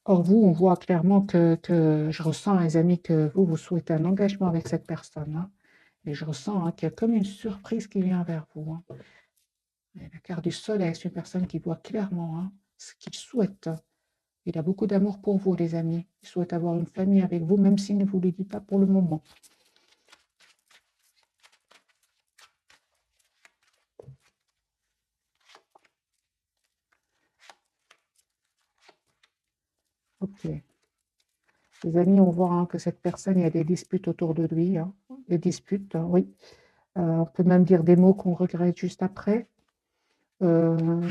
Or, vous, on voit clairement que je ressens, les amis, que vous souhaitez un engagement avec cette personne, hein. Et je ressens, hein, qu'il y a comme une surprise qui vient vers vous, hein. Et la carte du soleil, c'est une personne qui voit clairement, hein, ce qu'il souhaite. Il a beaucoup d'amour pour vous, les amis. Il souhaite avoir une famille avec vous, même s'il ne vous le dit pas pour le moment. Ok. Les amis, on voit, hein, que cette personne, il y a des disputes autour de lui, hein. Des disputes, hein, oui. On peut même dire des mots qu'on regrette juste après. Euh,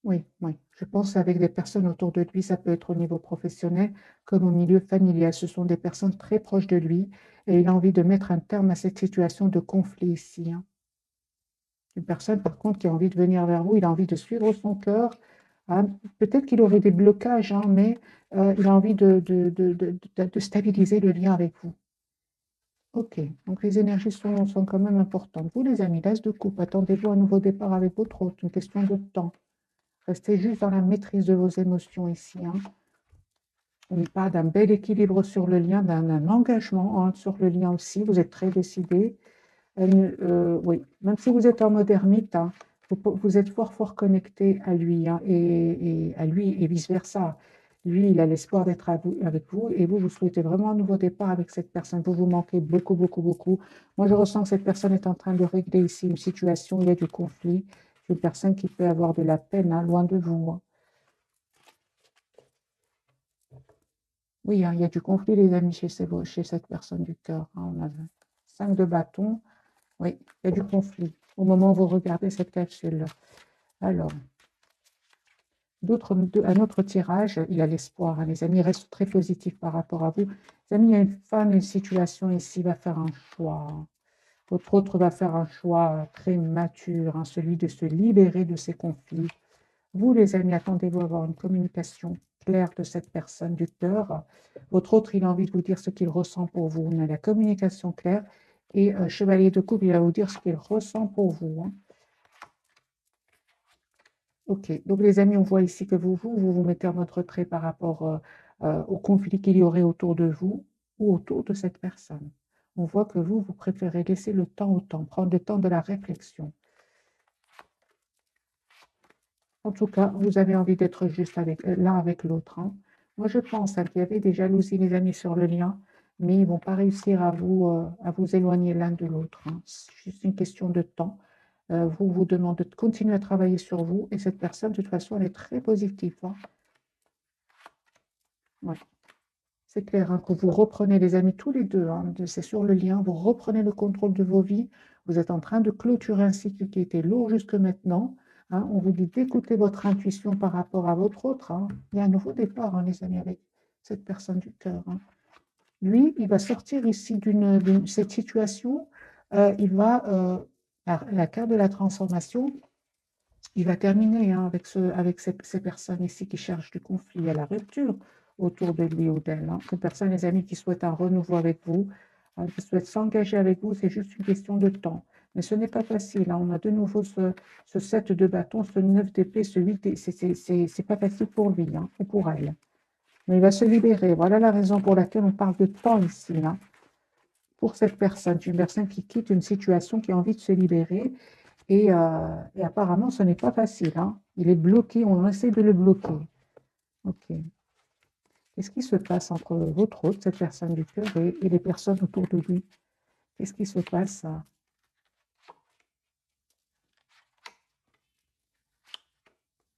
oui, oui. Je pense avec des personnes autour de lui, ça peut être au niveau professionnel comme au milieu familial. Ce sont des personnes très proches de lui et il a envie de mettre un terme à cette situation de conflit ici, hein. Une personne, par contre, qui a envie de venir vers vous, il a envie de suivre son cœur, hein. Peut-être qu'il aurait des blocages, hein, mais il a envie de stabiliser le lien avec vous. Ok, donc les énergies sont quand même importantes. Vous, les amis, l'as de coupe, attendez-vous un nouveau départ avec votre autre, une question de temps. Restez juste dans la maîtrise de vos émotions ici, hein. On parle d'un bel équilibre sur le lien, d'un engagement, hein, sur le lien aussi. Vous êtes très décidé. Oui, même si vous êtes en mode ermite, hein, vous êtes fort, fort connecté à lui, hein, et à lui et vice-versa. Lui, il a l'espoir d'être avec vous et vous souhaitez vraiment un nouveau départ avec cette personne. Vous vous manquez beaucoup, beaucoup, beaucoup. Moi, je ressens que cette personne est en train de régler ici une situation où il y a du conflit. C'est une personne qui peut avoir de la peine, hein, loin de vous, hein. Oui, hein, il y a du conflit, les amis, chez cette personne du cœur, hein. On a 5 de bâton. Oui, il y a du conflit au moment où vous regardez cette capsule. Alors, un autre tirage, il a l'espoir, hein, les amis, reste très positif par rapport à vous. Les amis, il y a une femme, une situation ici, va faire un choix, hein. Votre autre va faire un choix très mature, hein, celui de se libérer de ces conflits. Vous, les amis, attendez-vous à avoir une communication claire de cette personne du cœur. Votre autre, il a envie de vous dire ce qu'il ressent pour vous. On a la communication claire. Et chevalier de coupe, il va vous dire ce qu'il ressent pour vous, hein. Ok, donc les amis, on voit ici que vous mettez en mode retrait par rapport au conflit qu'il y aurait autour de vous ou autour de cette personne. On voit que vous préférez laisser le temps au temps, prendre le temps de la réflexion. En tout cas, vous avez envie d'être juste l'un avec l'autre, hein. Moi, je pense, hein, qu'il y avait des jalousies, les amis, sur le lien, mais ils ne vont pas réussir à vous éloigner l'un de l'autre, hein. C'est juste une question de temps. Vous demandez de continuer à travailler sur vous et cette personne, de toute façon, elle est très positive, hein. Ouais. C'est clair, hein, que vous reprenez, les amis, tous les deux, hein, c'est sur le lien, vous reprenez le contrôle de vos vies, vous êtes en train de clôturer un cycle qui était lourd jusque maintenant, hein. On vous dit d'écouter votre intuition par rapport à votre autre, hein. Il y a un nouveau départ, hein, les amis, avec cette personne du cœur, hein. Lui, il va sortir ici d'une cette situation, il va, la carte de la transformation, il va terminer, hein, avec ces personnes ici qui cherchent du conflit, à la rupture autour de lui ou d'elle, hein. Ces personnes, les amis, qui souhaitent un renouveau avec vous, hein, qui souhaitent s'engager avec vous, c'est juste une question de temps. Mais ce n'est pas facile, hein. On a de nouveau ce 7 de bâton, ce 9 d'épée, ce 8 d'épée. C'est pas facile pour lui, hein, ou pour elle. Mais il va se libérer. Voilà la raison pour laquelle on parle de temps ici, hein. Pour cette personne, une personne qui quitte une situation, qui a envie de se libérer. Et apparemment, ce n'est pas facile, hein. Il est bloqué, on essaie de le bloquer. Ok. Qu'est-ce qui se passe entre votre hôte, cette personne du cœur, et les personnes autour de lui? Qu'est-ce qui se passe?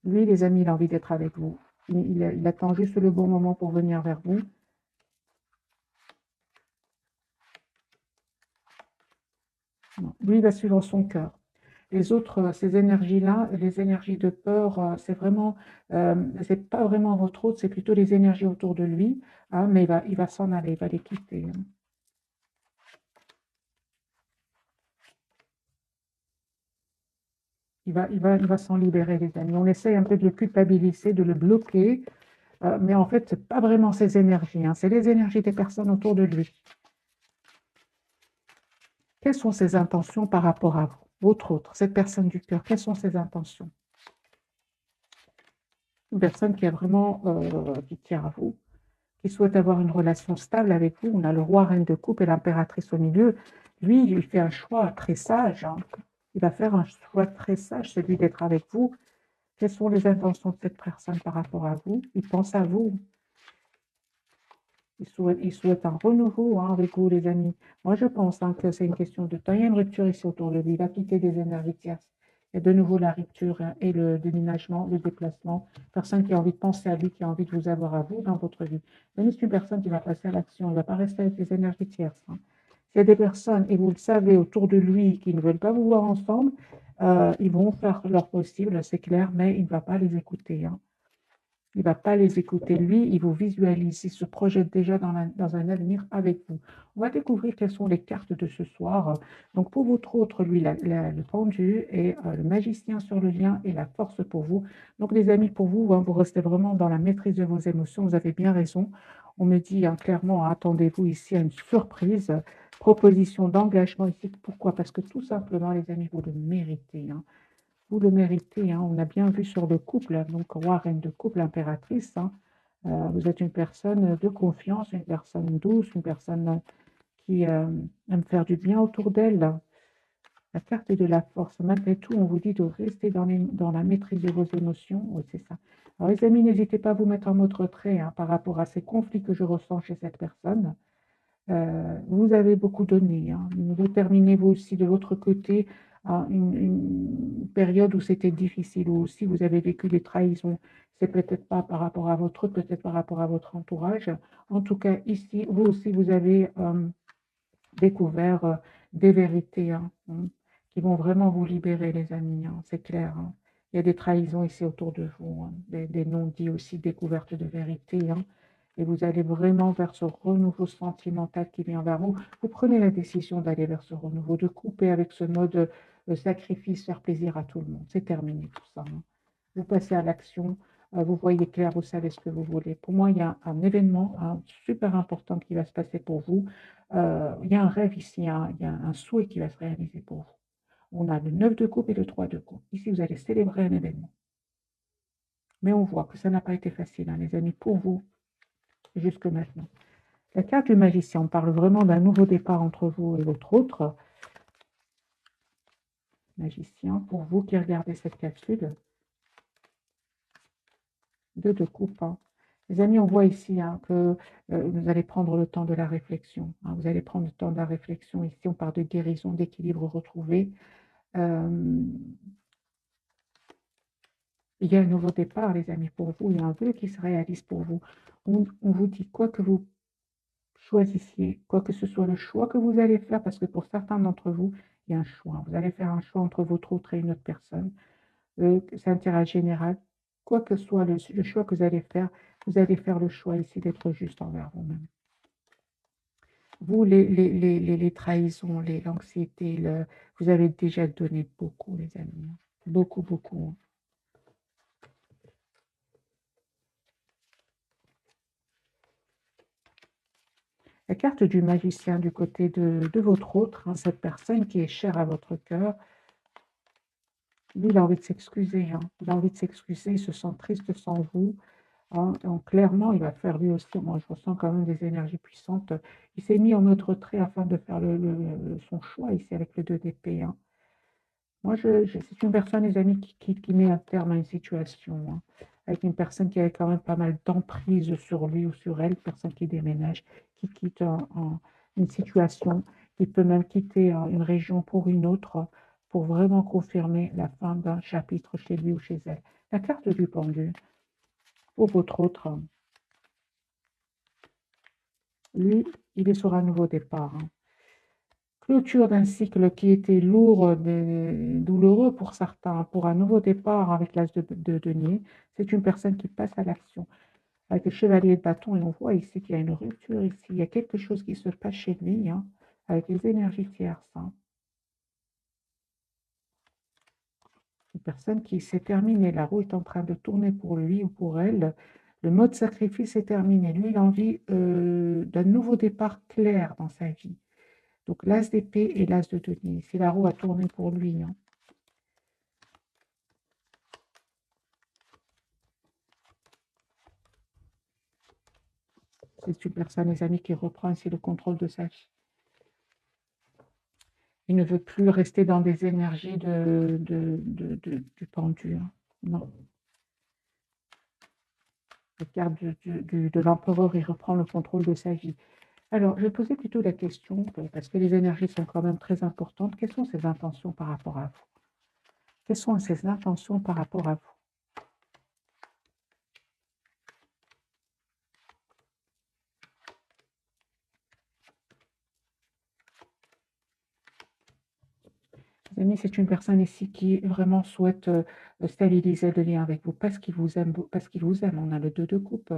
Lui, les amis, il a envie d'être avec vous. Il attend juste le bon moment pour venir vers vous. Non. Lui, il va suivre son cœur. Les autres, ces énergies-là, les énergies de peur, c'est pas vraiment votre hôte, c'est plutôt les énergies autour de lui, hein, mais il va s'en aller, il va les quitter, hein. Il va s'en libérer, les amis. On essaye un peu de le culpabiliser, de le bloquer, mais en fait, ce n'est pas vraiment ses énergies, hein, c'est les énergies des personnes autour de lui. Quelles sont ses intentions par rapport à vous, votre autre, cette personne du cœur? Quelles sont ses intentions? Une personne qui a vraiment, qui tient à vous, qui souhaite avoir une relation stable avec vous. On a le roi, reine de coupe et l'impératrice au milieu. Lui, il fait un choix très sage, hein. Il va faire un choix très sage, celui d'être avec vous. Quelles sont les intentions de cette personne par rapport à vous? Il pense à vous. Il souhaite un renouveau, hein, avec vous, les amis. Moi, je pense, hein, que c'est une question de temps. Il y a une rupture ici autour de lui. Il va quitter des énergies tierces. Il y a de nouveau la rupture, hein, et le déménagement, le déplacement. Personne qui a envie de penser à lui, qui a envie de vous avoir à vous dans votre vie. Même c'est une personne qui va passer à l'action. Il ne va pas rester avec des énergies tierces, hein. S'il y a des personnes, et vous le savez, autour de lui qui ne veulent pas vous voir ensemble, ils vont faire leur possible, c'est clair, mais il ne va pas les écouter, hein. Il ne va pas les écouter. Lui, il vous visualise, il se projette déjà dans un avenir avec vous. On va découvrir quelles sont les cartes de ce soir. Donc, pour votre autre, lui, le pendu et le magicien sur le lien et la force pour vous. Donc, les amis, pour vous, hein, vous restez vraiment dans la maîtrise de vos émotions. Vous avez bien raison. On me dit, hein, clairement, hein, attendez-vous ici à une surprise, proposition d'engagement ici. Pourquoi? Parce que tout simplement, les amis, vous le méritez, hein. Vous le méritez, hein. On a bien vu sur le couple, donc roi, reine de couple, impératrice, hein. Vous êtes une personne de confiance, une personne douce, une personne qui aime faire du bien autour d'elle. La carte de la force. Malgré tout, on vous dit de rester dans la maîtrise de vos émotions. Oui, c'est ça. Alors, les amis, n'hésitez pas à vous mettre en mode retrait, hein, par rapport à ces conflits que je ressens chez cette personne. Vous avez beaucoup donné, hein. Vous terminez vous aussi de votre côté une période où c'était difficile, où aussi vous avez vécu des trahisons. C'est peut-être pas par rapport à votre, peut-être par rapport à votre entourage. En tout cas, ici, vous aussi, vous avez découvert des vérités, hein, qui vont vraiment vous libérer, les amis, hein, c'est clair, hein. Il y a des trahisons ici autour de vous, hein, des non-dits aussi, découvertes de vérités, hein, et vous allez vraiment vers ce renouveau sentimental qui vient vers vous. Vous prenez la décision d'aller vers ce renouveau, de couper avec ce mode sacrifice, faire plaisir à tout le monde. C'est terminé tout ça, hein. Vous passez à l'action, vous voyez clair, vous savez ce que vous voulez. Pour moi, il y a un événement, super important qui va se passer pour vous. Il y a un rêve ici, hein, il y a un souhait qui va se réaliser pour vous. On a le 9 de coupe et le 3 de coupe. Ici, vous allez célébrer un événement. Mais on voit que ça n'a pas été facile, hein, les amis, pour vous, jusque maintenant. La carte du magicien, on parle vraiment d'un nouveau départ entre vous et votre autre magicien. Pour vous qui regardez cette capsule, 2 de coupe, hein. Les amis, on voit ici, hein, que vous allez prendre le temps de la réflexion, hein. Vous allez prendre le temps de la réflexion. Ici, on parle de guérison, d'équilibre retrouvé. Euh, Il y a un nouveau départ, les amis, pour vous. Il y a un vœu qui se réalise pour vous. On vous dit quoi que vous choisissiez, quoi que ce soit le choix que vous allez faire, parce que pour certains d'entre vous, il y a un choix. Vous allez faire un choix entre votre autre et une autre personne. C'est un tirage général. Quoi que soit le choix que vous allez faire le choix ici d'être juste envers vous-même. Vous, les trahisons, l'anxiété, vous avez déjà donné beaucoup, les amis. Beaucoup, beaucoup. La carte du magicien du côté de votre autre, hein, cette personne qui est chère à votre cœur, lui, il a envie de s'excuser, hein. Il a envie de s'excuser, il se sent triste sans vous, hein. Donc, clairement, il va faire lui aussi, moi je ressens quand même des énergies puissantes. Il s'est mis en mode retrait afin de faire son choix ici avec le 2 d'épée, hein. Moi, c'est une personne, les amis, qui met un terme à une situation, hein, avec une personne qui avait quand même pas mal d'emprise sur lui ou sur elle, personne qui déménage, qui quitte une situation, qui peut même quitter une région pour une autre, pour vraiment confirmer la fin d'un chapitre chez lui ou chez elle. La carte du pendu, pour votre autre, lui, il est sur un nouveau départ, hein. Clôture d'un cycle qui était lourd, douloureux pour certains, pour un nouveau départ avec l'âge de denier. C'est une personne qui passe à l'action avec le chevalier de bâton et on voit ici qu'il y a une rupture ici. Il y a quelque chose qui se passe chez lui, hein, avec les énergies tierces, hein. Une personne qui s'est terminée, la roue est en train de tourner pour lui ou pour elle. Le mode sacrifice est terminé. Lui, il a envie d'un nouveau départ clair dans sa vie. Donc l'as d'épée et l'as de denier. Si la roue a tourné pour lui, hein. C'est une personne, les amis, qui reprend ici le contrôle de sa vie. Il ne veut plus rester dans des énergies du pendu, hein. Non. La carte de l'empereur, il reprend le contrôle de sa vie. Alors, je vais poser plutôt la question, parce que les énergies sont quand même très importantes. Quelles sont ses intentions par rapport à vous? Quelles sont ses intentions par rapport à vous? Les amis, c'est une personne ici qui vraiment souhaite stabiliser le lien avec vous, parce qu'il vous aime, parce qu'il vous aime. On a le 2 de coupe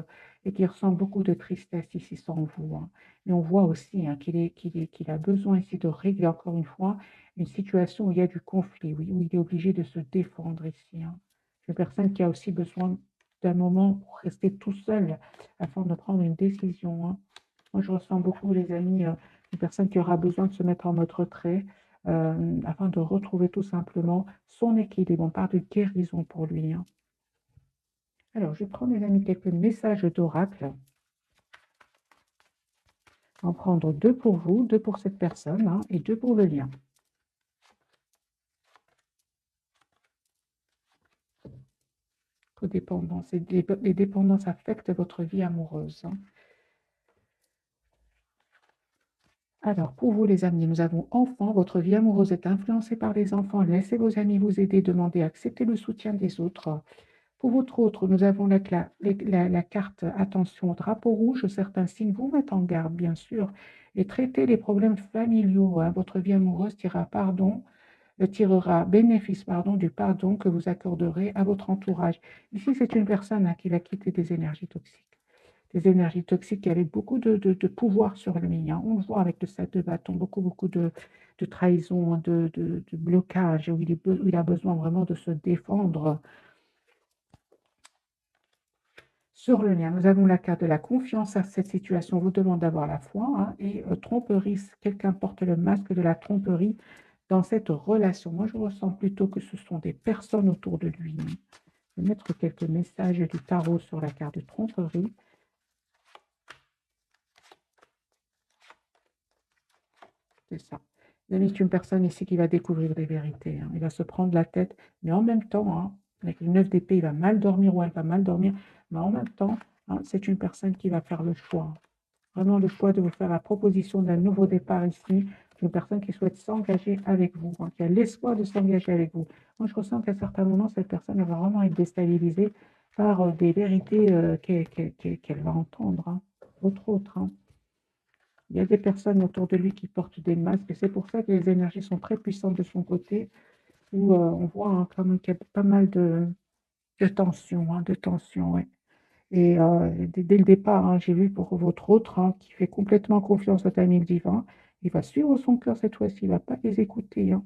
et qui ressent beaucoup de tristesse ici sans vous, hein. Et on voit aussi, hein, qu'il a besoin ici de régler encore une fois une situation où il y a du conflit, oui, où il est obligé de se défendre ici, hein. C'est une personne qui a aussi besoin d'un moment pour rester tout seul afin de prendre une décision, hein. Moi, je ressens beaucoup, les amis, une personne qui aura besoin de se mettre en mode retrait afin de retrouver tout simplement son équilibre. On parle de guérison pour lui, hein. Alors, je prends, les amis, quelques messages d'oracle. Je vais en prendre 2 pour vous, 2 pour cette personne, hein, et 2 pour le lien. Codépendance. Les dépendances affectent votre vie amoureuse, hein. Alors, pour vous, les amis, nous avons enfants. Votre vie amoureuse est influencée par les enfants. Laissez vos amis vous aider. Demandez, acceptez le soutien des autres. Pour votre autre, nous avons la carte attention, drapeau rouge. Certains signes vous mettent en garde, bien sûr, et traitez les problèmes familiaux, hein. Votre vie amoureuse tirera bénéfice, pardon, du pardon que vous accorderez à votre entourage. Ici, c'est une personne, hein, qui va quitter des énergies toxiques. Des énergies toxiques qui avaient beaucoup de pouvoir sur lui, hein. On le voit avec le 7 de bâton, beaucoup de trahison, de blocage, où il a besoin vraiment de se défendre. Sur le lien, nous avons la carte de la confiance. À cette situation vous demande d'avoir la foi, hein, et tromperie, quelqu'un porte le masque de la tromperie dans cette relation. Moi, je ressens plutôt que ce sont des personnes autour de lui, hein. Je vais mettre quelques messages du tarot sur la carte de tromperie. C'est ça. C'est une personne ici qui va découvrir des vérités, hein. Il va se prendre la tête, mais en même temps, hein, avec le 9 d'épée, il va mal dormir ou elle va mal dormir, mais en même temps, hein, c'est une personne qui va faire le choix. Vraiment le choix de vous faire la proposition d'un nouveau départ ici, une personne qui souhaite s'engager avec vous, hein, qui a l'espoir de s'engager avec vous. Moi, je ressens qu'à certains moments, cette personne va vraiment être déstabilisée par des vérités qu'elle va entendre, hein, autre, hein. Il y a des personnes autour de lui qui portent des masques, et c'est pour ça que les énergies sont très puissantes de son côté, où on voit, hein, quand même qu'il y a pas mal de tension, hein, de tension, ouais. Et dès le départ, hein, j'ai vu pour votre autre, hein, qui fait complètement confiance au timing divin, il va suivre son cœur cette fois-ci, il ne va pas les écouter, hein.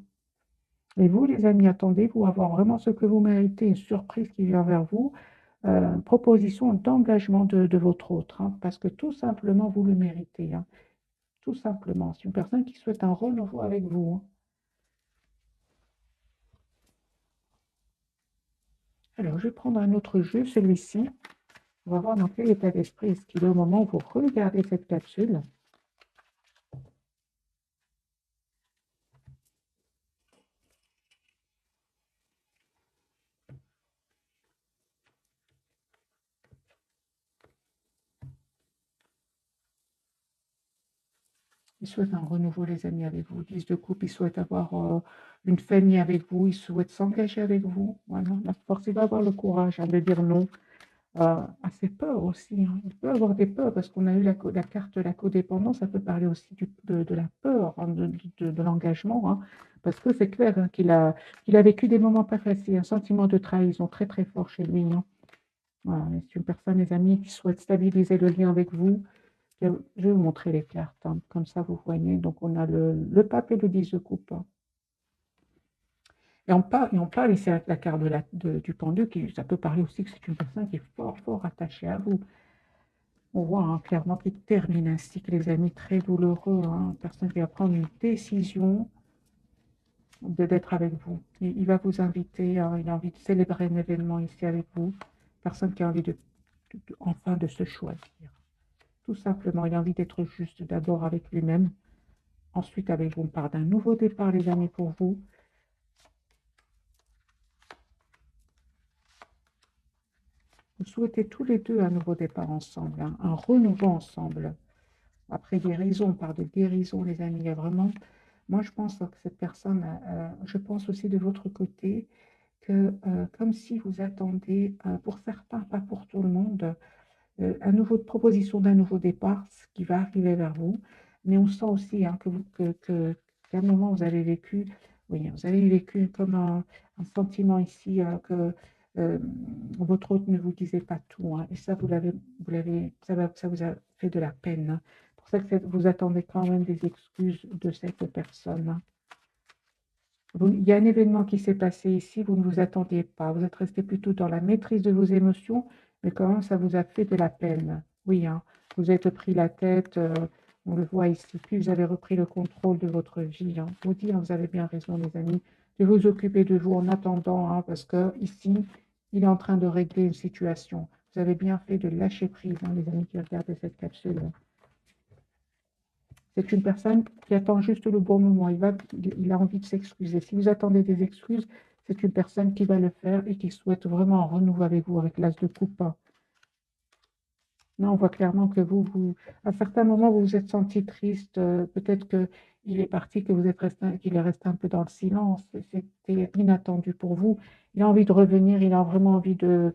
Et vous, les amis, attendez-vous à avoir vraiment ce que vous méritez, une surprise qui vient vers vous, proposition d'engagement de votre autre, hein, parce que tout simplement, vous le méritez, hein, tout simplement. C'est une personne qui souhaite un renouveau avec vous, hein. Alors, je vais prendre un autre jeu, celui-ci. On va voir dans quel état d'esprit est-ce qu'il est au moment où vous regardez cette capsule. Il souhaite un renouveau, les amis, avec vous. 10 de coupe, il souhaite avoir une famille avec vous, il souhaite s'engager avec vous. Voilà, la force, il va avoir le courage, hein, de dire non à ses peurs aussi, hein. Il peut avoir des peurs parce qu'on a eu la carte de la codépendance, ça peut parler aussi de la peur, hein, de l'engagement, hein, parce que c'est clair, hein, qu'il a vécu des moments pas faciles, un sentiment de trahison très très fort chez lui, hein. Voilà, c'est une personne, les amis, qui souhaite stabiliser le lien avec vous. Je vais vous montrer les cartes, hein, comme ça vous voyez. Donc on a le pape et le 10 de coupe, hein. Et on parle ici avec la carte du pendu, ça peut parler aussi que c'est une personne qui est fort, fort attachée à vous. On voit, hein, clairement qu'il termine un cycle, les amis, très douloureux, hein. Une personne qui va prendre une décision d'être avec vous. Il va vous inviter, hein, il a envie de célébrer un événement ici avec vous. Personne qui a envie enfin de se choisir. Tout simplement, il a envie d'être juste d'abord avec lui-même. Ensuite, avec vous, on part d'un nouveau départ, les amis, pour vous. Vous souhaitez tous les deux un nouveau départ ensemble, hein, un renouveau ensemble. Après guérison, on parle de guérison, les amis. Il y a vraiment, moi, je pense que cette personne, je pense aussi de votre côté, que comme si vous attendez, pour certains, pas pour tout le monde, proposition d'un nouveau départ, ce qui va arriver vers vous. Mais on sent aussi hein, qu'à un moment, vous avez vécu, oui, vous avez vécu comme un sentiment ici que euh, votre hôte ne vous disait pas tout. Hein, et ça, ça vous a fait de la peine. Hein. C'est pour ça que vous attendez quand même des excuses de cette personne. Hein. Il y a un événement qui s'est passé ici, vous ne vous attendiez pas. Vous êtes resté plutôt dans la maîtrise de vos émotions, mais quand même, ça vous a fait de la peine. Oui, hein, vous êtes pris la tête, on le voit ici. Puis vous avez repris le contrôle de votre vie. Hein. Je vous dis, hein, vous avez bien raison, les amis, de vous occuper de vous en attendant, hein, parce que ici, il est en train de régler une situation. Vous avez bien fait de lâcher prise, hein, les amis qui regardent cette capsule. C'est une personne qui attend juste le bon moment. Il a envie de s'excuser. Si vous attendez des excuses, c'est une personne qui va le faire et qui souhaite vraiment un renouveau avec vous, avec l'as de coupe. Non, on voit clairement que à certains moments, vous vous êtes senti triste. Peut-être qu'il est parti, qu'il est resté un peu dans le silence. C'était inattendu pour vous. Il a envie de revenir, il a vraiment envie de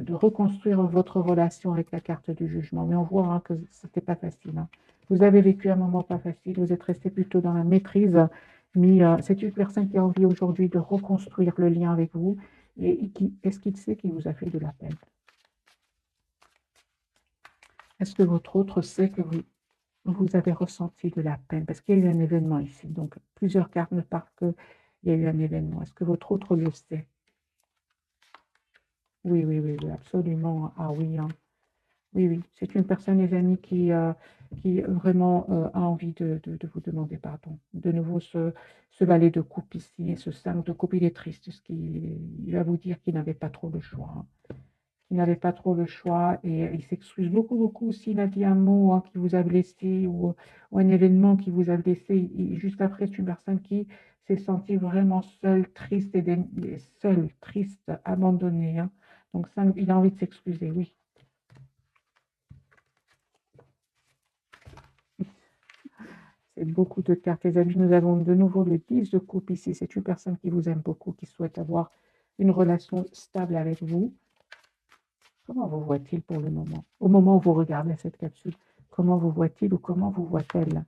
reconstruire votre relation avec la carte du jugement. Mais on voit hein, que ce n'était pas facile. Hein. Vous avez vécu un moment pas facile, vous êtes resté plutôt dans la maîtrise. Mais c'est une personne qui a envie aujourd'hui de reconstruire le lien avec vous. Et est-ce qu'il sait qu'il vous a fait de la peine? Est-ce que votre autre sait que vous avez ressenti de la peine? Parce qu'il y a eu un événement ici. Donc, plusieurs cartes me parlent qu'il y a eu un événement. Est-ce que votre autre le sait? Oui, oui, oui, oui, absolument. Ah oui, hein. Oui, oui. C'est une personne, les amis, qui vraiment a envie de vous demander pardon. De nouveau, ce valet de coupe ici et ce 5 de coupe, il est triste. Il va vous dire qu'il n'avait pas trop le choix. Hein. Il n'avait pas trop le choix et il s'excuse beaucoup, beaucoup s'il a dit un mot hein, qui vous a blessé ou un événement qui vous a blessé. Juste après, c'est une personne qui s'est sentie vraiment seule, triste, seule, triste, abandonnée. Hein. Donc, ça, il a envie de s'excuser, oui. C'est beaucoup de cartes, les amis. Nous avons de nouveau le 10 de coupe ici. C'est une personne qui vous aime beaucoup, qui souhaite avoir une relation stable avec vous. Comment vous voit-il pour le moment? Au moment où vous regardez cette capsule, comment vous voit-il ou comment vous voit-elle?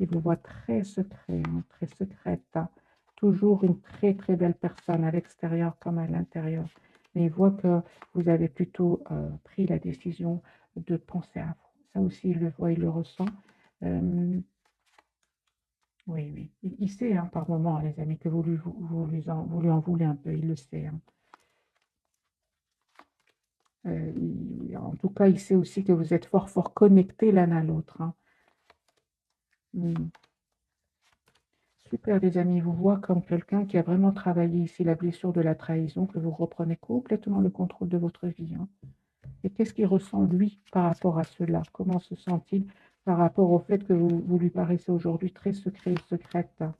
Il vous voit très secret, hein, très secrète. Hein. Toujours une très très belle personne à l'extérieur comme à l'intérieur. Mais il voit que vous avez plutôt pris la décision de penser à vous. Ça aussi, il le voit, il le ressent. Oui, oui. Il sait hein, par moment, les amis, que vous lui en voulez un peu. Il le sait. Hein. En tout cas, il sait aussi que vous êtes fort, fort connectés l'un à l'autre. Hein. Super, les amis, vous voit comme quelqu'un qui a vraiment travaillé ici la blessure de la trahison, que vous reprenez complètement le contrôle de votre vie. Hein. Et qu'est-ce qu'il ressent, lui, par rapport à cela? Comment se sent-il par rapport au fait que vous lui paraissez aujourd'hui très secret et secrète? Hein.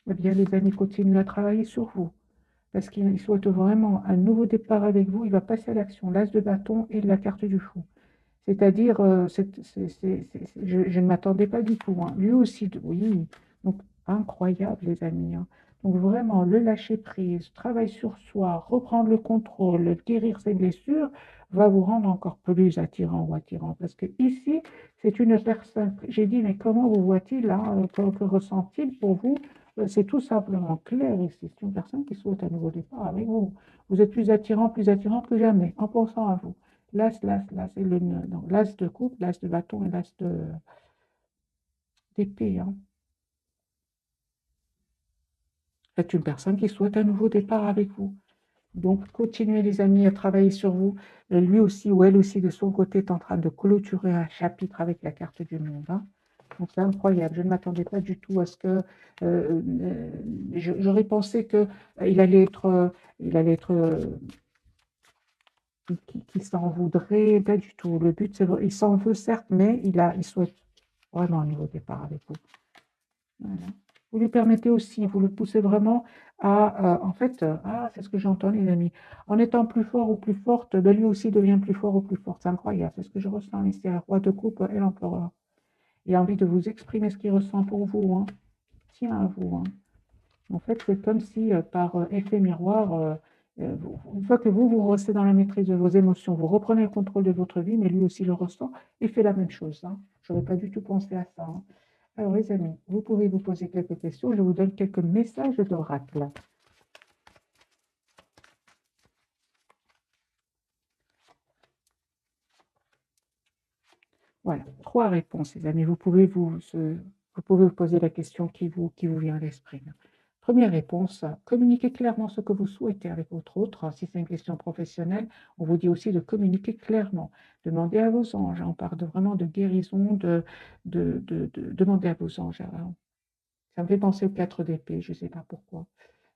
Eh bien, les amis, continuez à travailler sur vous. Parce qu'il souhaite vraiment un nouveau départ avec vous, il va passer à l'action, l'as de bâton et la carte du fou. C'est-à-dire, je ne m'attendais pas du tout. Hein. Lui aussi, oui. Donc, incroyable, les amis. Hein. Donc, vraiment, le lâcher prise, travail sur soi, reprendre le contrôle, guérir ses blessures, va vous rendre encore plus attirant ou attirant. Parce que ici, c'est une personne. J'ai dit, mais comment vous voit-il hein, que ressent-il pour vous? C'est tout simplement clair ici. C'est une personne qui souhaite un nouveau départ avec vous. Vous êtes plus attirant que jamais en pensant à vous. L'as, et le nœud. Donc, l'as de coupe, l'as de bâton et l'as d'épée. Hein. C'est une personne qui souhaite un nouveau départ avec vous. Donc, continuez, les amis, à travailler sur vous. Et lui aussi ou elle aussi, de son côté, est en train de clôturer un chapitre avec la carte du monde. Hein. Donc, c'est incroyable. Je ne m'attendais pas du tout à ce que... j'aurais pensé qu'il allait être qui s'en voudrait, pas du tout. Le but, c'est il s'en veut certes, mais il souhaite vraiment un nouveau départ avec vous. Voilà. Vous lui permettez aussi, vous le poussez vraiment à, en fait, c'est ce que j'entends, les amis. En étant plus fort ou plus forte, ben, lui aussi devient plus fort ou plus forte. C'est incroyable, c'est ce que je ressens ici. Le roi de coupe et l'empereur. Il a envie de vous exprimer ce qu'il ressent pour vous, hein. Tiens à vous, hein. En fait, c'est comme si, par effet miroir, une fois que vous restez dans la maîtrise de vos émotions, vous reprenez le contrôle de votre vie, mais lui aussi le ressent et fait la même chose, hein. Je n'aurais pas du tout pensé à ça, hein. Alors, les amis, vous pouvez vous poser quelques questions. Je vous donne quelques messages d'oracle. Voilà, 3 réponses, les amis. Vous pouvez vous poser la question qui vous vient à l'esprit. Première réponse, communiquez clairement ce que vous souhaitez avec votre autre. Si c'est une question professionnelle, on vous dit aussi de communiquer clairement. Demandez à vos anges. On parle vraiment de guérison, demander à vos anges. Ça me fait penser au 4 d'épée, je ne sais pas pourquoi.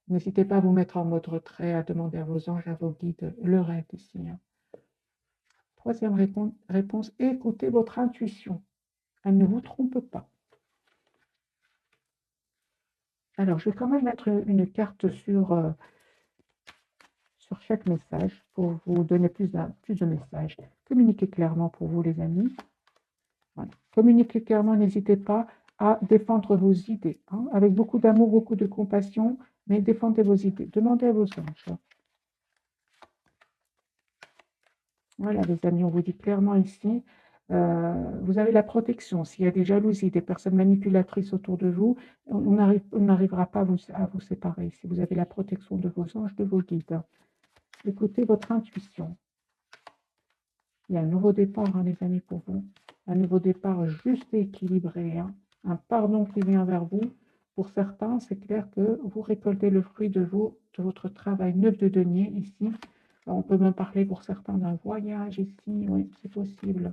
N'hésitez pas à vous mettre en mode retrait, à demander à vos anges, à vos guides, leur aide ici, hein. Troisième réponse, écoutez votre intuition. Elle ne vous trompe pas. Alors, je vais quand même mettre une carte sur chaque message pour vous donner plus de messages. Communiquez clairement pour vous, les amis. Voilà. Communiquez clairement, n'hésitez pas à défendre vos idées, hein, avec beaucoup d'amour, beaucoup de compassion, mais défendez vos idées. Demandez à vos anges. Voilà, les amis, on vous dit clairement ici, vous avez la protection. S'il y a des jalousies, des personnes manipulatrices autour de vous, on n'arrivera pas à vous séparer. Si vous avez la protection de vos anges, de vos guides. Écoutez votre intuition. Il y a un nouveau départ, hein, les amis, pour vous. Un nouveau départ juste et équilibré, hein. Un pardon qui vient vers vous. Pour certains, c'est clair que vous récoltez le fruit de votre travail neuf de denier ici. On peut même parler pour certains d'un voyage ici, oui, c'est possible.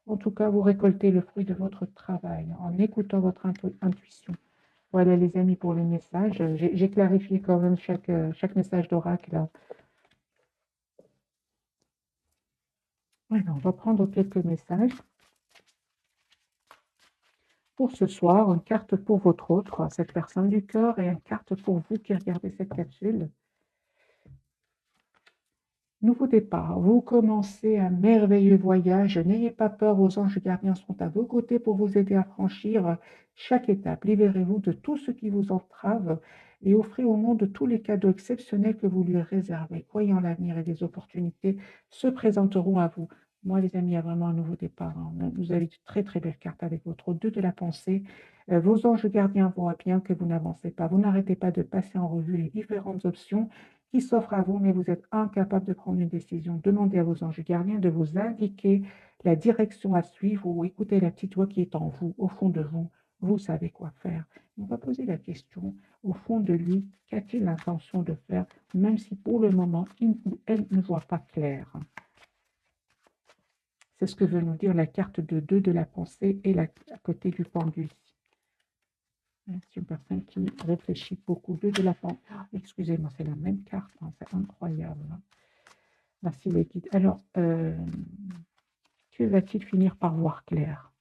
En tout cas, vous récoltez le fruit de votre travail en écoutant votre intuition. Voilà, les amis, pour les messages. J'ai clarifié quand même chaque message d'oracle. Alors, on va prendre quelques messages. Pour ce soir, une carte pour votre autre, cette personne du cœur, et une carte pour vous qui regardez cette capsule. Nouveau départ, vous commencez un merveilleux voyage. N'ayez pas peur, vos anges gardiens sont à vos côtés pour vous aider à franchir chaque étape. Libérez-vous de tout ce qui vous entrave et offrez au monde tous les cadeaux exceptionnels que vous lui réservez. Croyez en l'avenir et des opportunités se présenteront à vous. Moi, les amis, il y a vraiment un nouveau départ, hein. Vous avez de très très belles cartes avec votre 2 de la pensée. Vos anges gardiens voient bien que vous n'avancez pas. Vous n'arrêtez pas de passer en revue les différentes options qui s'offre à vous, mais vous êtes incapable de prendre une décision. Demandez à vos anges gardiens de vous indiquer la direction à suivre ou écoutez la petite voix qui est en vous, au fond de vous. Vous savez quoi faire. On va poser la question, au fond de lui, qu'a-t-il l'intention de faire, même si pour le moment, il ou elle ne voit pas clair. C'est ce que veut nous dire la carte de 2 de la pensée et à côté du pendu. C'est une personne qui réfléchit beaucoup. 2 de la pensée. Excusez-moi, c'est la même carte, hein, c'est incroyable. Merci les guides. Alors, que va-t-il finir par voir clair?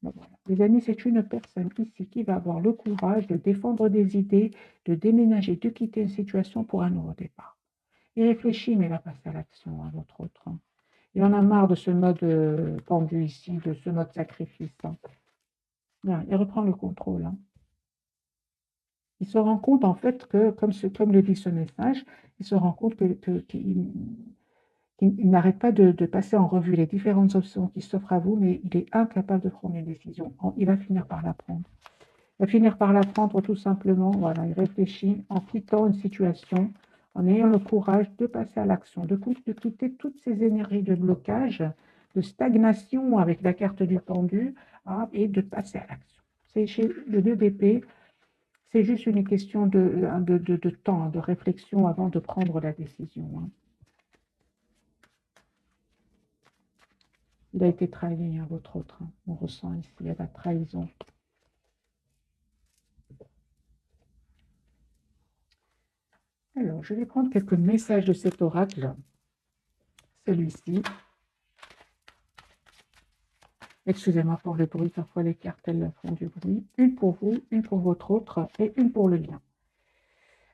Ben voilà. Les amis, c'est une personne ici qui va avoir le courage de défendre des idées, de déménager, de quitter une situation pour un nouveau départ. Il réfléchit, mais il va passer à l'action, à votre autre, hein. Il en a marre de ce mode pendu ici, de ce mode sacrifice, hein. Bien, il reprend le contrôle, hein. Il se rend compte en fait que, comme le dit ce message, il se rend compte qu'il n'arrête pas de passer en revue les différentes options qui s'offrent à vous, mais il est incapable de prendre une décision. Il va finir par la prendre. Il va finir par la prendre tout simplement. Voilà, il réfléchit en quittant une situation, en ayant le courage de passer à l'action, de quitter toutes ces énergies de blocage, de stagnation avec la carte du pendu, hein, et de passer à l'action. C'est chez le 2 d'épée. C'est juste une question de temps, de réflexion avant de prendre la décision, hein. Il a été trahi, hein, votre autre, hein. On ressent ici la trahison. Alors, je vais prendre quelques messages de cet oracle. Celui-ci. Excusez-moi pour le bruit, parfois les cartes elles font du bruit. Une pour vous, une pour votre autre et une pour le lien.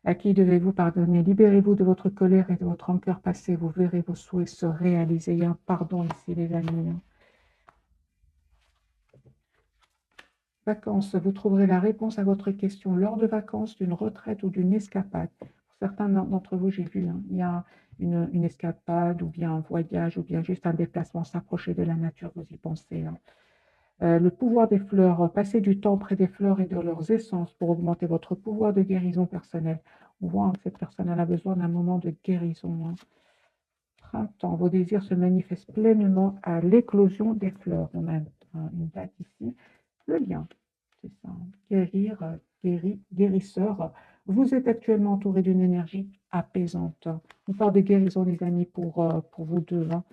À qui devez-vous pardonner? Libérez-vous de votre colère et de votre rancœur passée. Vous verrez vos souhaits se réaliser. Il y a un pardon ici, les amis. Vacances, vous trouverez la réponse à votre question lors de vacances, d'une retraite ou d'une escapade. Pour certains d'entre vous, j'ai vu, hein, il y a une escapade ou bien un voyage ou bien juste un déplacement, s'approcher de la nature, vous y pensez. Hein. Le pouvoir des fleurs, passer du temps près des fleurs et de leurs essences pour augmenter votre pouvoir de guérison personnelle. On voit que cette personne elle a besoin d'un moment de guérison. Hein. Printemps, vos désirs se manifestent pleinement à l'éclosion des fleurs. On a une date ici. Le lien, c'est ça. Guérir, guérisseur. Vous êtes actuellement entouré d'une énergie apaisante. On parle de guérison, les amis, pour vous deux. Hein.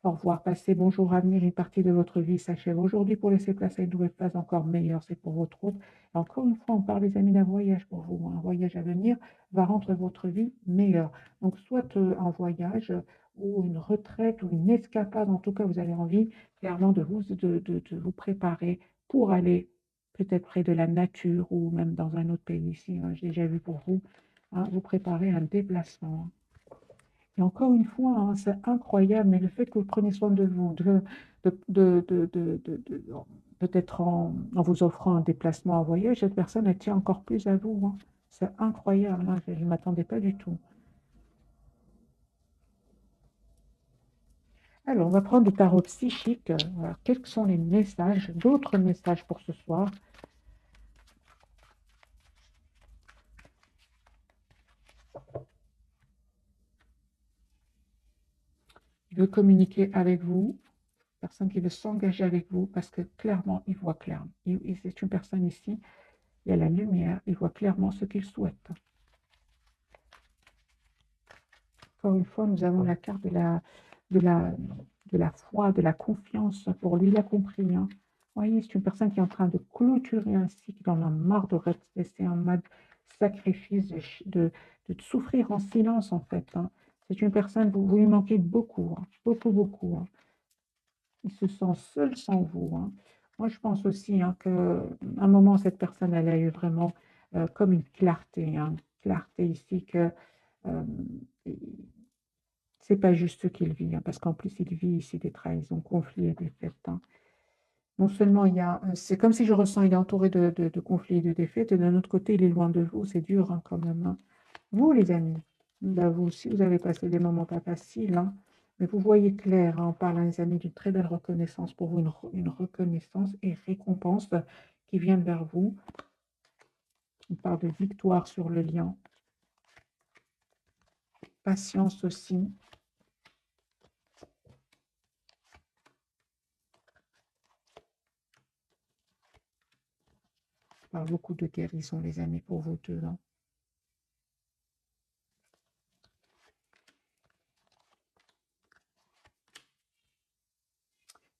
Au revoir, passez, bonjour, avenir, une partie de votre vie s'achève aujourd'hui pour laisser place à une nouvelle phase encore meilleure, c'est pour votre autre. Et encore une fois, on parle, les amis, d'un voyage pour vous. Un voyage à venir va rendre votre vie meilleure. Donc, soit un voyage ou une retraite ou une escapade, en tout cas, vous avez envie clairement de vous préparer pour aller peut-être près de la nature ou même dans un autre pays ici. Hein, j'ai déjà vu pour vous, hein, vous préparer un déplacement. Et encore une fois, hein, c'est incroyable, mais le fait que vous preniez soin de vous, peut-être en vous offrant un déplacement, un voyage, cette personne, elle tient encore plus à vous. Hein. C'est incroyable, hein, je ne m'attendais pas du tout. Alors, on va prendre le tarot psychique. Alors, quels sont les messages, d'autres messages pour ce soir? Il veut communiquer avec vous, personne qui veut s'engager avec vous, parce que clairement, il voit clairement. C'est une personne ici, il y a la lumière, il voit clairement ce qu'il souhaite. Encore une fois, nous avons la carte de la, de la foi, de la confiance. Pour lui, il a compris. Hein. Vous voyez, c'est une personne qui est en train de clôturer un cycle, il en a marre de rester en mode sacrifice, de souffrir en silence, en fait. Hein. C'est une personne, vous lui manquez beaucoup, hein, beaucoup, beaucoup. Hein. Il se sent seul sans vous. Hein. Moi, je pense aussi hein, qu'à un moment, cette personne, elle a eu vraiment comme une clarté, hein, clarté ici que euh, c'est pas juste ce qu'il vit, hein, parce qu'en plus, il vit ici des trahisons, conflits et défaites. Hein. Non seulement il y a, c'est comme si je ressens, il est entouré de conflits et de défaites, et d'un autre côté, il est loin de vous, c'est dur hein, quand même. Hein. Vous, les amis, bah, vous aussi, vous avez passé des moments pas faciles, hein, mais vous voyez clair, hein, on parle, les amis, d'une très belle reconnaissance pour vous, une reconnaissance et récompense qui vient vers vous. On parle de victoire sur le lien, patience aussi. On parle beaucoup de guérison, les amis, pour vous deux. Hein.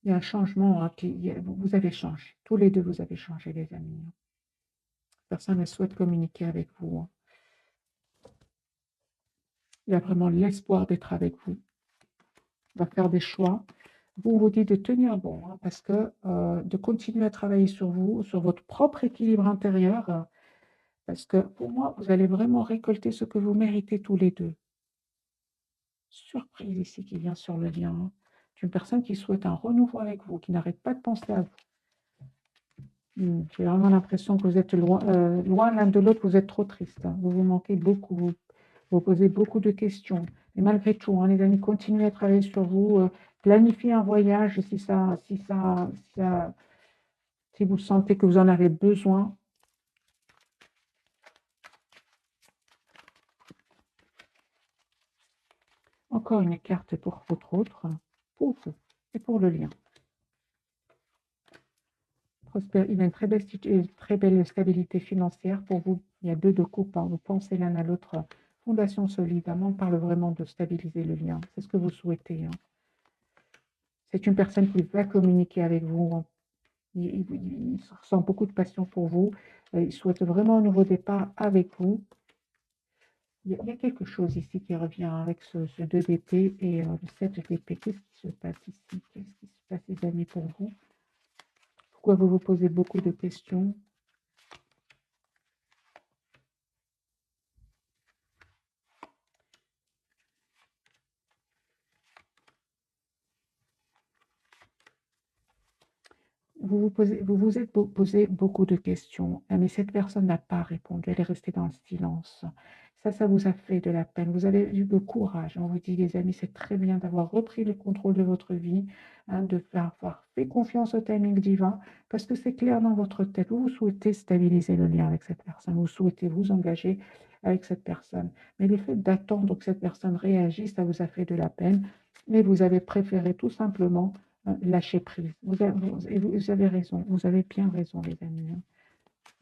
Il y a un changement, hein, vous avez changé. Tous les deux, vous avez changé, les amis. Hein. Personne ne souhaite communiquer avec vous. Hein. Il a vraiment l'espoir d'être avec vous. Il va faire des choix. Vous vous dites de tenir bon, hein, parce que de continuer à travailler sur vous, sur votre propre équilibre intérieur, parce que pour moi, vous allez vraiment récolter ce que vous méritez tous les deux. Surprise ici qui vient sur le lien. Hein. Une personne qui souhaite un renouveau avec vous, qui n'arrête pas de penser à vous. J'ai vraiment l'impression que vous êtes loin l'un de l'autre, vous êtes trop triste. Hein. Vous vous manquez beaucoup, vous posez beaucoup de questions. Et malgré tout, hein, les amis, continuez à travailler sur vous, planifiez un voyage si vous sentez que vous en avez besoin. Encore une carte pour votre autre, pour vous et pour le lien. Il y a une très belle stabilité financière pour vous. Il y a deux de coupe, hein. Vous pensez l'un à l'autre. Fondation solide. On parle vraiment de stabiliser le lien. C'est ce que vous souhaitez. Hein. C'est une personne qui va communiquer avec vous. Hein. Il ressent beaucoup de passion pour vous. Il souhaite vraiment un nouveau départ avec vous. il y a quelque chose ici qui revient avec ce 2 d'épée et le 7 d'épée. Qu'est-ce qui se passe ici? Qu'est-ce qui se passe, les amis, pour vous? Pourquoi vous vous posez beaucoup de questions? Vous vous êtes posé beaucoup de questions, mais cette personne n'a pas répondu, elle est restée dans le silence. Ça vous a fait de la peine. Vous avez eu le courage. On vous dit, les amis, c'est très bien d'avoir repris le contrôle de votre vie, hein, de faire avoir fait confiance au timing divin, parce que c'est clair dans votre tête. Vous souhaitez stabiliser le lien avec cette personne, vous souhaitez vous engager avec cette personne. Mais le fait d'attendre que cette personne réagisse, ça vous a fait de la peine, mais vous avez préféré tout simplement lâcher prise. Vous avez raison, vous avez bien raison, les amis, hein.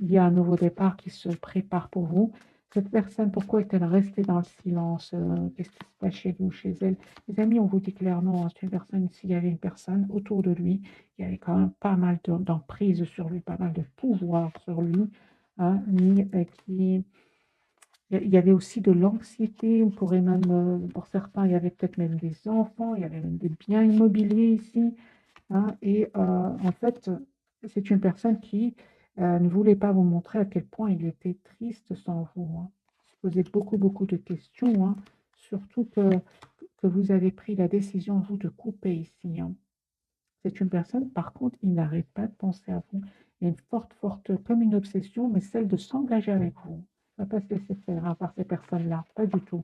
Il y a un nouveau départ qui se prépare pour vous. Cette personne, pourquoi est-elle restée dans le silence? Qu'est-ce qui se passe chez vous, chez elle? Les amis, on vous dit clairement, hein, c'est une personne, s'il y avait une personne autour de lui, il y avait quand même pas mal d'emprise sur lui, pas mal de pouvoir sur lui, hein, qui il y avait aussi de l'anxiété, on pourrait même, pour certains, il y avait peut-être même des enfants, il y avait même des biens immobiliers ici, hein, et en fait, c'est une personne qui ne voulait pas vous montrer à quel point il était triste sans vous, hein. Il se posait beaucoup, beaucoup de questions, hein, surtout que vous avez pris la décision, vous, de couper ici, hein. C'est une personne, par contre, il n'arrête pas de penser à vous. Il y a une forte, forte, comme une obsession, mais celle de s'engager avec vous. Il ne va pas se laisser faire, hein, par ces personnes-là, pas du tout.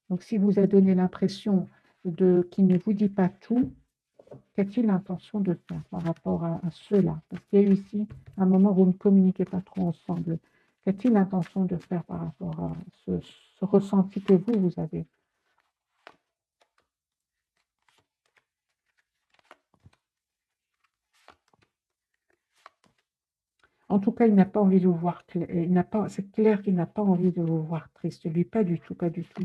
Donc, si vous a donné l'impression qu'il ne vous dit pas tout, qu'a-t-il l'intention de faire par rapport à cela? Parce qu'il y a eu ici un moment où vous ne communiquez pas trop ensemble. Qu'a-t-il l'intention de faire par rapport à ce ressenti que vous avez? En tout cas, il n'a pas envie de vous voir, c'est clair qu'il n'a pas envie de vous voir triste. Lui, pas du tout, pas du tout.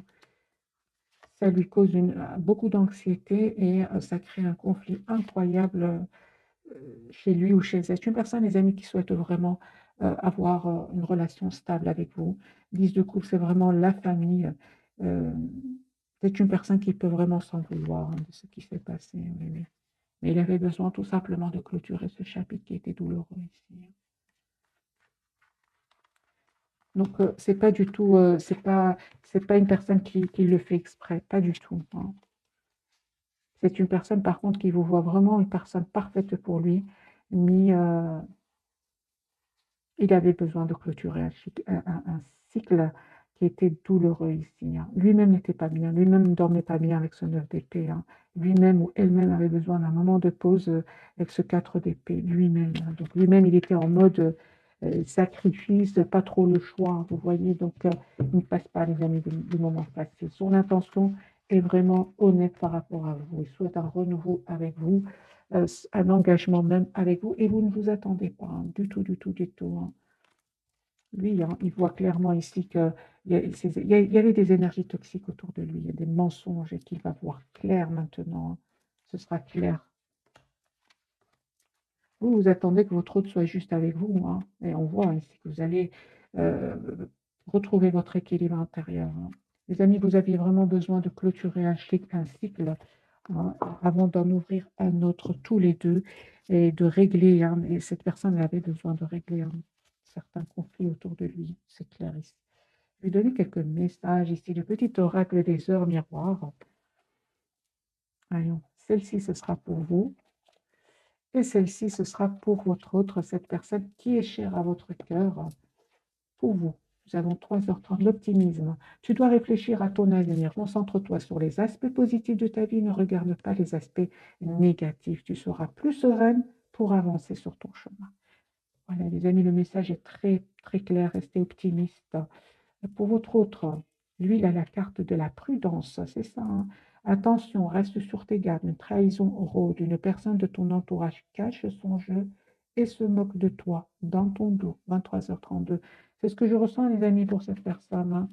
Ça lui cause beaucoup d'anxiété et ça crée un conflit incroyable chez lui ou chez elle. C'est une personne, les amis, qui souhaite vraiment avoir une relation stable avec vous. 10 de couple, c'est vraiment la famille. Euh, c'est une personne qui peut vraiment s'en vouloir, hein, de ce qui s'est passé. Oui, oui. Mais il avait besoin tout simplement de clôturer ce chapitre qui était douloureux ici. Donc, c'est pas du tout, c'est pas une personne qui le fait exprès, pas du tout, hein. C'est une personne, par contre, qui vous voit vraiment une personne parfaite pour lui, mais il avait besoin de clôturer un cycle qui était douloureux ici, hein. Lui-même n'était pas bien, lui-même ne dormait pas bien avec ce 9 d'épée, hein. Lui-même ou elle-même avait besoin d'un moment de pause avec ce 4 d'épée, lui-même, hein. Donc lui-même, il était en mode sacrifice, pas trop le choix, hein, vous voyez. Donc il ne passe pas, les amis, du moment facile. Son intention est vraiment honnête par rapport à vous. Il souhaite un renouveau avec vous, un engagement même avec vous, et vous ne vous attendez pas, hein, du tout, du tout, du tout, hein. Lui, hein, il voit clairement ici qu'il y avait des énergies toxiques autour de lui, il y a des mensonges et qu'il va voir clair maintenant, hein. Ce sera clair. Vous, vous attendez que votre hôte soit juste avec vous, hein, et on voit ici que vous allez euh, retrouver votre équilibre intérieur, hein. Les amis, vous aviez vraiment besoin de clôturer un cycle, hein, avant d'en ouvrir un autre tous les deux et de régler, hein, et cette personne avait besoin de régler certains conflits autour de lui, c'est clair ici. Je vais donner quelques messages ici, le petit oracle des heures miroirs. Allons, celle-ci, ce sera pour vous. Et celle-ci, ce sera pour votre autre, cette personne qui est chère à votre cœur, pour vous. Nous avons 3h30, l'optimisme. Tu dois réfléchir à ton avenir. Concentre-toi sur les aspects positifs de ta vie. Ne regarde pas les aspects négatifs. Tu seras plus sereine pour avancer sur ton chemin. Voilà, les amis, le message est très, très clair. Restez optimiste. Pour votre autre, lui, il a la carte de la prudence, c'est ça, hein. Attention, reste sur tes gardes. Une trahison rôde. Une personne de ton entourage cache son jeu et se moque de toi dans ton dos. 23h32. C'est ce que je ressens, les amis, pour cette personne, hein.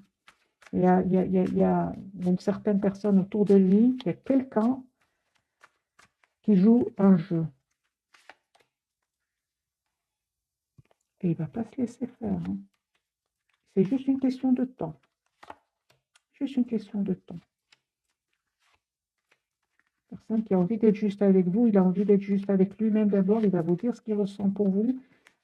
Il y a une certaine personne autour de lui, il y a quelqu'un qui joue un jeu. Et il ne va pas se laisser faire, hein. C'est juste une question de temps. Juste une question de temps. Personne qui a envie d'être juste avec vous, il a envie d'être juste avec lui-même d'abord, il va vous dire ce qu'il ressent pour vous.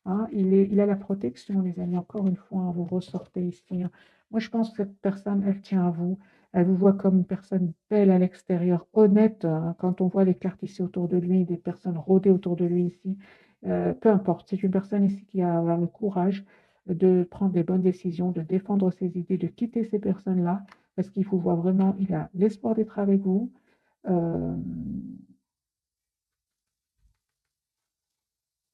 Hein, il a la protection, les amis, encore une fois, hein, vous ressortez ici. Hein. Moi, je pense que cette personne, elle tient à vous. Elle vous voit comme une personne belle à l'extérieur, honnête. Hein, quand on voit les cartes ici autour de lui, des personnes rôdées autour de lui ici, peu importe, c'est une personne ici qui a le courage de prendre des bonnes décisions, de défendre ses idées, de quitter ces personnes-là, parce qu'il vous voit vraiment, il a l'espoir d'être avec vous. Euh,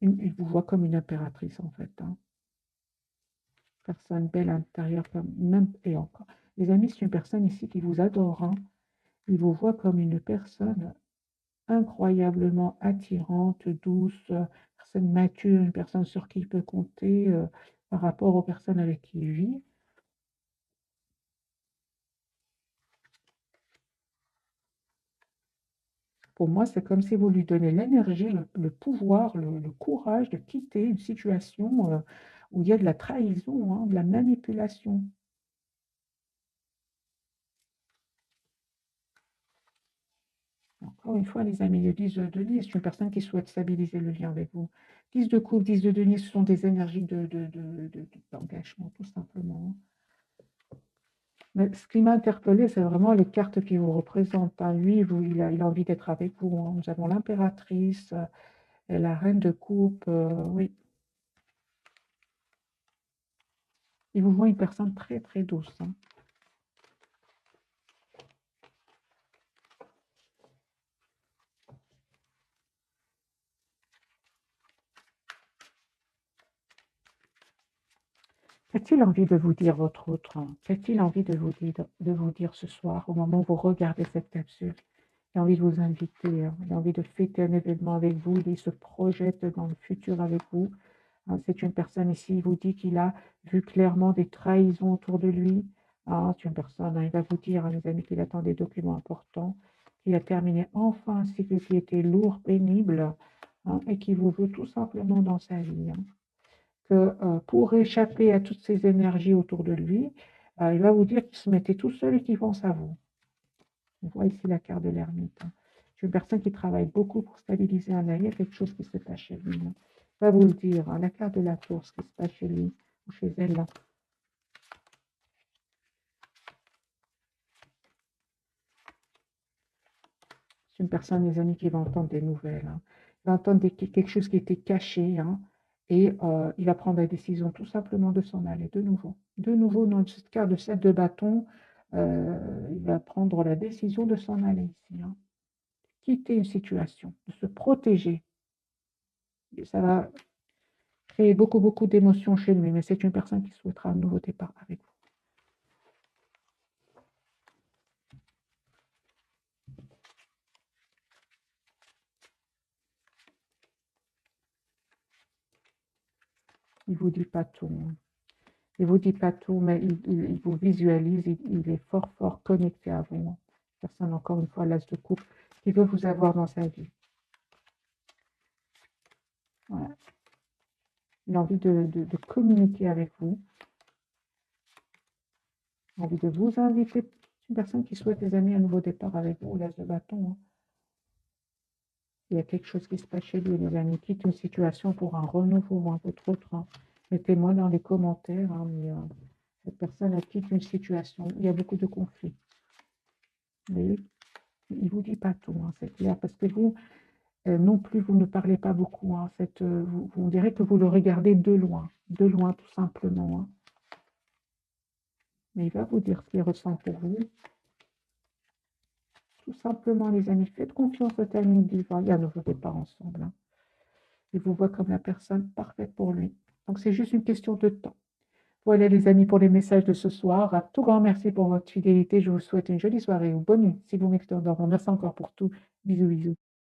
il vous voit comme une impératrice, en fait. Hein. Personne belle à l'intérieur, même, et encore. Les amis, c'est une personne ici qui vous adore. Hein. Il vous voit comme une personne incroyablement attirante, douce, personne mature, une personne sur qui il peut compter par rapport aux personnes avec qui il vit. Pour moi, c'est comme si vous lui donnez l'énergie, le pouvoir, le courage de quitter une situation où il y a de la trahison, hein, de la manipulation. Encore une fois, les amis, le 10 de denier, c'est une personne qui souhaite stabiliser le lien avec vous. 10 de coupe, 10 de denier, ce sont des énergies d'engagement, tout simplement. Mais ce qui m'a interpellé, c'est vraiment les cartes qui vous représentent. Hein. Lui, il a envie d'être avec vous. Hein. Nous avons l'impératrice et la reine de coupe. Oui, il vous voit une personne très, très douce. Hein. Qu'a-t-il envie de vous dire, votre autre? Hein? Qu'a-t-il envie de vous dire ce soir, au moment où vous regardez cette capsule? Il a envie de vous inviter, hein. Il a envie de fêter un événement avec vous, il se projette dans le futur avec vous. Hein. C'est une personne ici, il vous dit qu'il a vu clairement des trahisons autour de lui. Hein. C'est une personne, hein, il va vous dire, hein, les amis, qu'il attend des documents importants, qu'il a terminé enfin un cycle qui était lourd, pénible, hein, et qui vous veut tout simplement dans sa vie. Hein. Que pour échapper à toutes ces énergies autour de lui, il va vous dire qu'il se mettait tout seul et qu'il pense à vous. On voit ici la carte de l'ermite. Hein. C'est une personne qui travaille beaucoup pour stabiliser un lien. Il y a quelque chose qui se passe chez lui. Hein. Va vous le dire. Hein. La carte de la tour, ce qui se passe chez lui ou chez elle. Là. C'est une personne, les amis, qui va entendre des nouvelles. Hein. Il va entendre quelque chose qui était caché. Hein, et il va prendre la décision tout simplement de s'en aller de nouveau. De nouveau, dans cette carte de 7 de bâton, il va prendre la décision de s'en aller ici. Hein. Quitter une situation, de se protéger. Et ça va créer beaucoup, beaucoup d'émotions chez lui, mais c'est une personne qui souhaitera un nouveau départ avec vous. Il vous dit pas tout. Hein. Il vous dit pas tout, mais il vous visualise, il est fort, fort connecté à vous. Hein. Personne, encore une fois, l'as de coupe, qui veut vous avoir dans sa vie. Voilà. Il a envie de communiquer avec vous. Il a envie de vous inviter. C'est une personne qui souhaite, les amis, un nouveau départ avec vous, l'as de bâton. Hein. Il y a quelque chose qui se passe chez lui, les amis. Quitte une situation pour un renouveau ou un autre. Hein. Mettez-moi dans les commentaires. Hein, mais, cette personne elle quitte une situation. Il y a beaucoup de conflits. Mais il ne vous dit pas tout, hein, c'est clair. Parce que vous, non plus, vous ne parlez pas beaucoup. Hein, on dirait que vous le regardez de loin tout simplement. Hein. Mais il va vous dire ce qu'il ressent pour vous. Tout simplement, les amis, faites confiance au timing divin. Il y a nouveau départ ensemble. Hein. Il vous voit comme la personne parfaite pour lui. Donc, c'est juste une question de temps. Voilà, les amis, pour les messages de ce soir. Un tout grand merci pour votre fidélité. Je vous souhaite une jolie soirée ou bonne nuit si vous m'écoutez en dormant. Merci encore pour tout. Bisous, bisous.